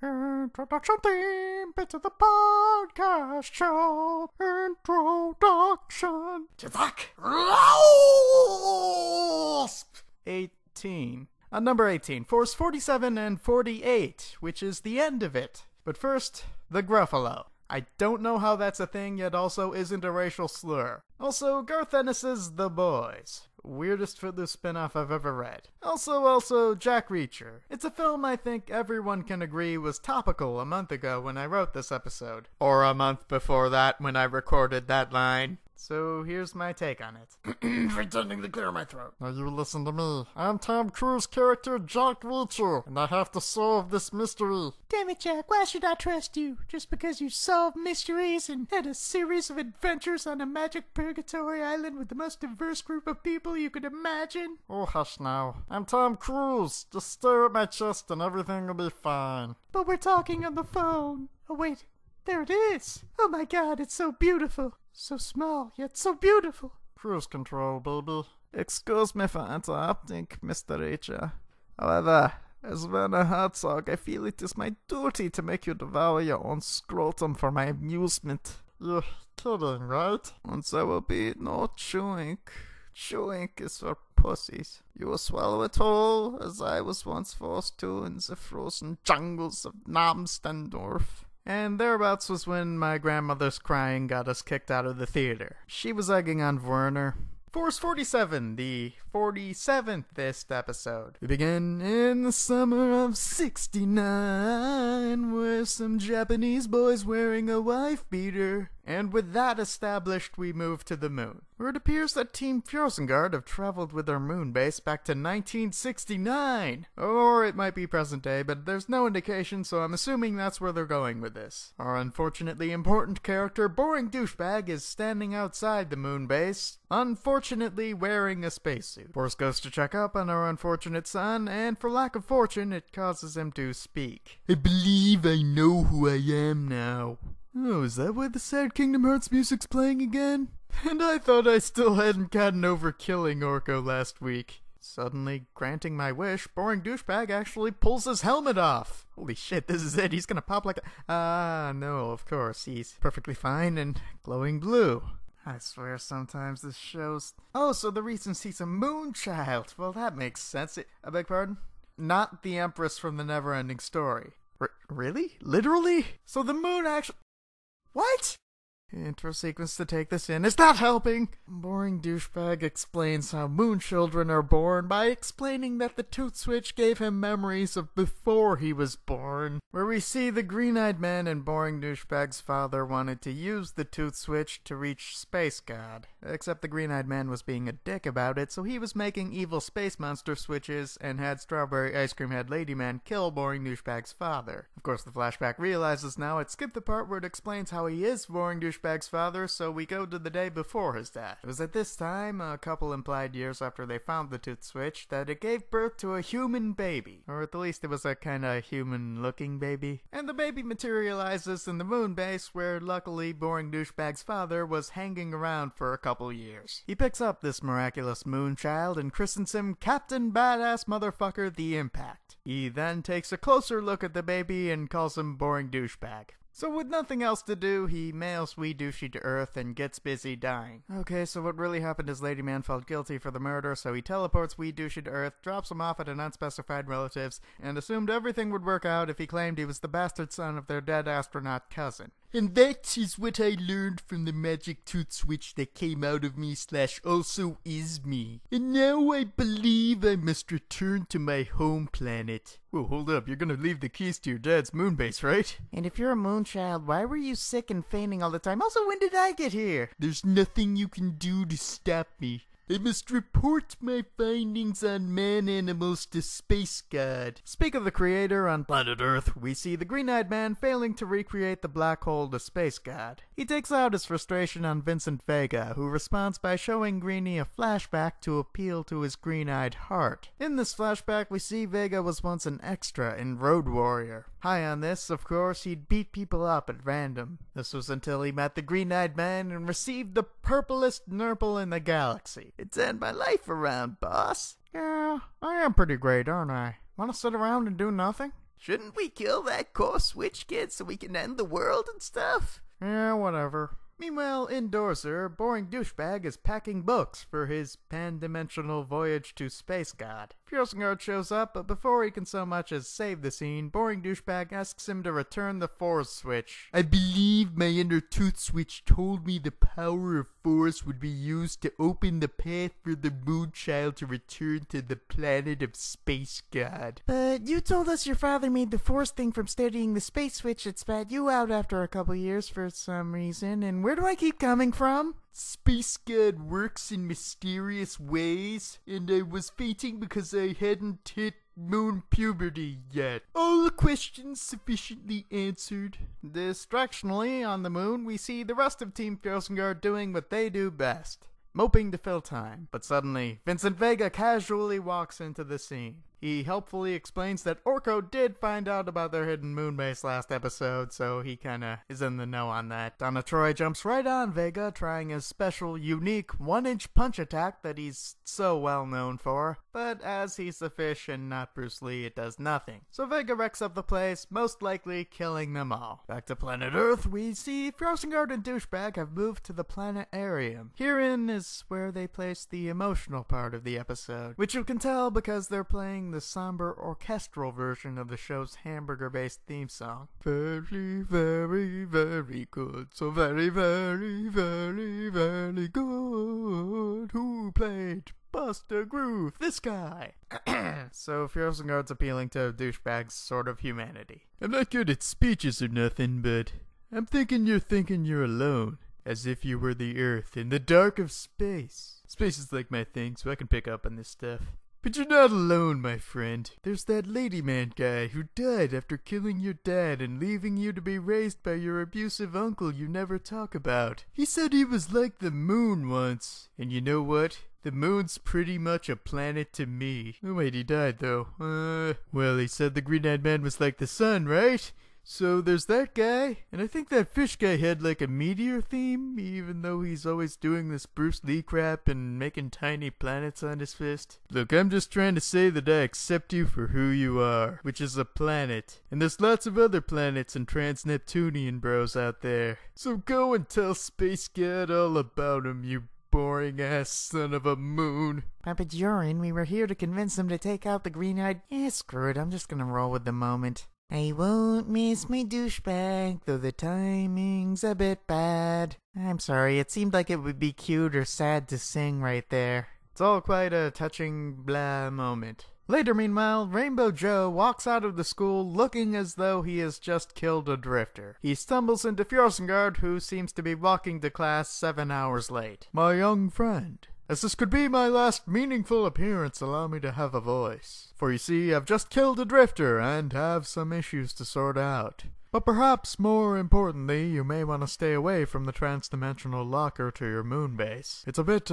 Introduction theme, bits of the podcast show. Introduction. JTAKRAOSPE18. On number 18, Force 47 and 48, which is the end of it. But first, the Gruffalo. I don't know how that's a thing, yet also isn't a racial slur. Also, Garth Ennis's The Boys. Weirdest Footloose spin-off I've ever read. Also, Jack Reacher. It's a film I think everyone can agree was topical a month ago when I wrote this episode. Or a month before that when I recorded that line. So here's my take on it. Pretending to clear my throat. Now you listen to me. I'm Tom Cruise character Jack Reacher, and I have to solve this mystery. Damn it, Jack, why should I trust you? Just because you solved mysteries and had a series of adventures on a magic purgatory island with the most diverse group of people you could imagine? Oh, hush now. I'm Tom Cruise. Just stare at my chest and everything will be fine. But we're talking on the phone. Oh, wait. There it is. Oh my god, it's so beautiful. So small, yet so beautiful. Cruise control, baby. Excuse me for interrupting, Mr. Reacher. However, as Werner Herzog, I feel it is my duty to make you devour your own scrotum for my amusement. You're kidding, right? And there will be no chewing. Chewing is for pussies. You will swallow it whole, as I was once forced to in the frozen jungles of Namstendorf. And thereabouts was when my grandmother's crying got us kicked out of the theater. She was egging on Werner. Force 47, the 47th episode. We begin in the summer of '69, where some Japanese boys wearing a wife beater. And with that established, we move to the moon, where it appears that Team Fjosengard have traveled with their moon base back to 1969. Or it might be present day, but there's no indication, so I'm assuming that's where they're going with this. Our unfortunately important character, Boring Douchebag, is standing outside the moon base, unfortunately wearing a spacesuit. Force goes to check up on our unfortunate son, and for lack of fortune, it causes him to speak. I believe I know who I am now. Oh, is that why the sad Kingdom Hearts music's playing again? And I thought I still hadn't gotten over killing Orko last week. Suddenly, granting my wish, Boring Douchebag actually pulls his helmet off. Holy shit, this is it. He's gonna pop like a... no, of course. He's perfectly fine and glowing blue. I swear sometimes this show's... Oh, so the reason he's a moon child. Well, that makes sense. I beg pardon? Not the Empress from the Neverending Story. Really? Literally? So the moon actually... What? Intro sequence to take this in. Is that helping? Boring Douchebag explains how moon children are born by explaining that the Toot Switch gave him memories of before he was born. Where we see the green-eyed man and Boring Douchebag's father wanted to use the Toot Switch to reach Space God. Except the green-eyed man was being a dick about it, so he was making evil space monster switches and had Strawberry Ice Cream Head Lady Man kill Boring Douchebag's father. Of course, the flashback realizes now it skipped the part where it explains how he is Boring Douchebag's father, so we go to the day before his death. It was at this time, a couple implied years after they found the Toot Switch, that it gave birth to a human baby. Or at least it was a kinda human-looking baby. And the baby materializes in the moon base, where luckily Boring Douchebag's father was hanging around for a couple years. He picks up this miraculous moon child and christens him Captain Badass Motherfucker the Impact. He then takes a closer look at the baby and calls him Boring Douchebag. So with nothing else to do, he mails Wee Douchey to Earth and gets busy dying. Okay, so what really happened is Lady Man felt guilty for the murder, so he teleports Wee Douchey to Earth, drops him off at an unspecified relative's, and assumed everything would work out if he claimed he was the bastard son of their dead astronaut cousin. And that is what I learned from the magic Toot Switch that came out of me / also is me. And now I believe I must return to my home planet. Whoa, hold up, you're gonna leave the keys to your dad's moon base, right? And if you're a moon child, why were you sick and fainting all the time? Also, when did I get here? There's nothing you can do to stop me. I must report my findings on man-animals to Space God. Speak of the creator on planet Earth, we see the green-eyed man failing to recreate the black hole to Space God. He takes out his frustration on Vincent Vega, who responds by showing Greenie a flashback to appeal to his green-eyed heart. In this flashback, we see Vega was once an extra in Road Warrior. High on this, of course, he'd beat people up at random. This was until he met the green-eyed man and received the purplest nurple in the galaxy. It turned my life around, boss. Yeah, I am pretty great, aren't I? Want to sit around and do nothing? Shouldn't we kill that core switch kid so we can end the world and stuff? Yeah, whatever. Meanwhile, Endorser, boring douchebag, is packing books for his pan-dimensional voyage to Space God. Fjosengard shows up, but before he can so much as save the scene, boring douchebag asks him to return the Force switch. I believe my inner tooth switch told me the power of Force would be used to open the path for the Moonchild to return to the planet of Space God. But you told us your father made the Force thing from studying the space switch that spat you out after a couple years for some reason, and where do I keep coming from? Space God works in mysterious ways, and I was fainting because I hadn't hit moon puberty yet. All the questions sufficiently answered. Distractionally, on the moon, we see the rest of Team Fjosengard doing what they do best. Moping to fill time. But suddenly, Vincent Vega casually walks into the scene. He helpfully explains that Orko did find out about their hidden moon base last episode, so he kinda is in the know on that. Donna Troy jumps right on Vega, trying his special, unique 1-inch punch attack that he's so well known for. But as he's a fish and not Bruce Lee, it does nothing. So Vega wrecks up the place, most likely killing them all. Back to planet Earth, we see Fjosengard and Douchebag have moved to the planetarium. Herein is where they place the emotional part of the episode, which you can tell because they're playing the somber orchestral version of the show's hamburger-based theme song. Very, very, very good. So very, very, very, very good. Who played Buster Groove? This guy. So Fjosengard's appealing to Douchebag's sort of humanity. I'm not good at speeches or nothing, but I'm thinking you're alone. As if you were the Earth in the dark of space. Space is like my thing, so I can pick up on this stuff. But you're not alone, my friend. There's that lady man guy who died after killing your dad and leaving you to be raised by your abusive uncle you never talk about. He said he was like the moon once. And you know what? The moon's pretty much a planet to me. Oh wait, he died though. Well, he said the green-eyed man was like the sun, right? So there's that guy, and I think that fish guy had like a meteor theme, even though he's always doing this Bruce Lee crap and making tiny planets on his fist. Look, I'm just trying to say that I accept you for who you are, which is a planet. And there's lots of other planets and trans-Neptunian bros out there. So go and tell Space God all about him, you boring ass son of a moon. Papa Jorin, we were here to convince him to take out the green-eyed. Screw it, I'm just gonna roll with the moment. I won't miss my douchebag, though the timing's a bit bad. I'm sorry, it seemed like it would be cute or sad to sing right there. It's all quite a touching blah moment. Later, meanwhile, Rainbow Joe walks out of the school looking as though he has just killed a drifter. He stumbles into Fjosengard, who seems to be walking to class 7 hours late. My young friend, as this could be my last meaningful appearance, allow me to have a voice. For you see, I've just killed a drifter and have some issues to sort out. But perhaps more importantly, you may want to stay away from the trans-dimensional locker to your moon base. It's a bit,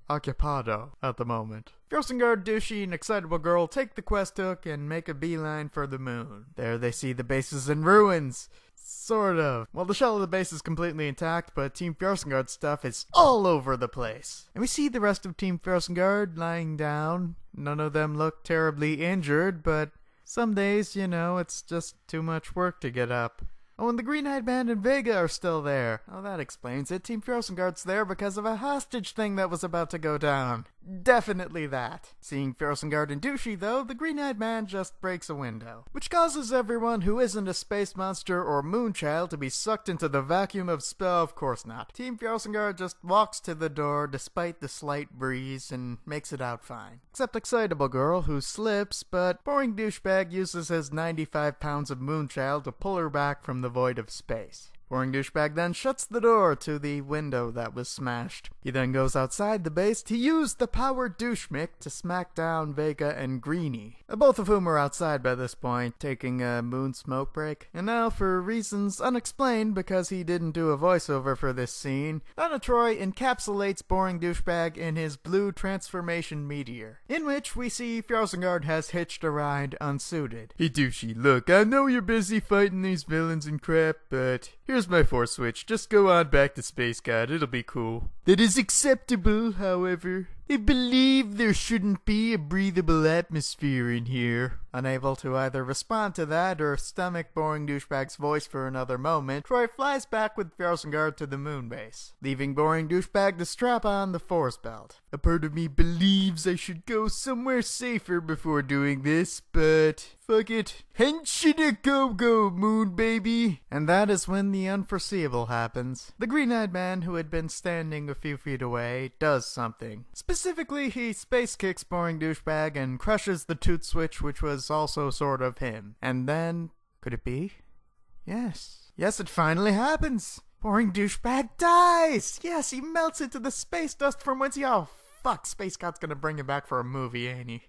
occupado at the moment. Fjosengard, Douchey, and Excitable Girl take the quest hook and make a beeline for the moon. There they see the base is in ruins. Sort of. Well, the shell of the base is completely intact, but Team Fjosengard's stuff is all over the place. And we see the rest of Team Fjosengard lying down. None of them look terribly injured, but some days, you know, it's just too much work to get up. Oh, and the Green-Eyed Man and Vega are still there. Oh, that explains it. Team Fjosengard's there because of a hostage thing that was about to go down. Definitely that. Seeing Fjosengard and Douchey, though, the Green-Eyed Man just breaks a window, which causes everyone who isn't a space monster or moonchild to be sucked into the vacuum of spell. Of course not. Team Fjosengard just walks to the door despite the slight breeze and makes it out fine. Except Excitable Girl, who slips, but boring douchebag uses his 95 pounds of moonchild to pull her back from the void of space. Boring douchebag then shuts the door to the window that was smashed. He then goes outside the base to use the power douchemick to smack down Vega and Greenie, both of whom are outside by this point, taking a moon smoke break. And now, for reasons unexplained because he didn't do a voiceover for this scene, Donna Troy encapsulates boring douchebag in his blue transformation meteor, in which we see Fjosengard has hitched a ride unsuited. Hey Douchey, look, I know you're busy fighting these villains and crap, but here's my force switch. Just go on back to Space God. It'll be cool. That is acceptable, however. I believe there shouldn't be a breathable atmosphere in here. Unable to either respond to that or stomach Boring Douchebag's voice for another moment, Troy flies back with Fjordsengard to the moon base, leaving Boring Douchebag to strap on the force belt. A part of me believes I should go somewhere safer before doing this, but fuck it. Henshin go, moon baby! And that is when the unforeseeable happens. The green-eyed man who had been standing a few feet away does something. Specifically, he space kicks Boring Douchebag and crushes the toot switch, which was also sort of him. And then, could it be? Yes, it finally happens. Boring Douchebag dies! Yes, he melts into the space dust from whence he... Oh, fuck, Space God's gonna bring him back for a movie, ain't he?